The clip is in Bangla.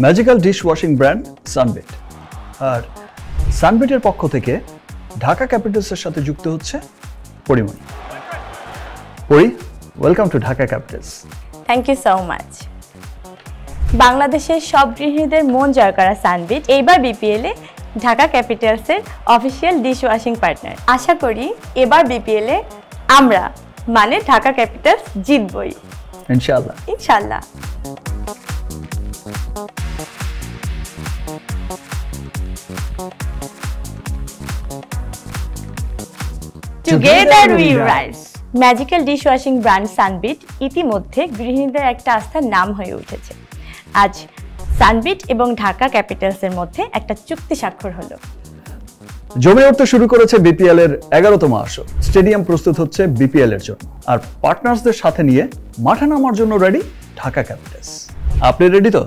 ম্যাজিক্যাল ডিশ ওয়াশিং ব্র্যান্ড সানবিট। আর সানবিটের পক্ষ থেকে ঢাকা ক্যাপিটালসের সাথে যুক্ত হচ্ছে Porimoni. Pori, welcome to Dhaka capitals. Thank you so much. বাংলাদেশের সব গৃহিণীদের মন জয় করা সানবিট এইবার বিপিএল এ ঢাকা ক্যাপিটালসের অফিসিয়াল ডিশ ওয়াশিং পার্টনার। আশা করি এবার বিপিএল এ আমরা মানে ঢাকা ক্যাপিটালস জিতবই ইনশাআল্লাহ। ইনশাআল্লাহ। Together we rise. Magical dish washing brand Sunbit ইতিমধ্যে গৃহিণীদের একটা আস্থার নাম হয়ে উঠেছে। আজ সানবিট এবং ঢাকা ক্যাপিটালসের মধ্যে একটা চুক্তি স্বাক্ষর হলো। জমে উঠতে শুরু করেছে বিপিএল এর 11তম আসর। স্টেডিয়াম প্রস্তুত হচ্ছে বিপিএল এর জন্য, আর পার্টনার্সদের সাথে নিয়ে মাঠে নামার জন্য রেডি ঢাকা ক্যাপিটালস। আপনি রেডি তো?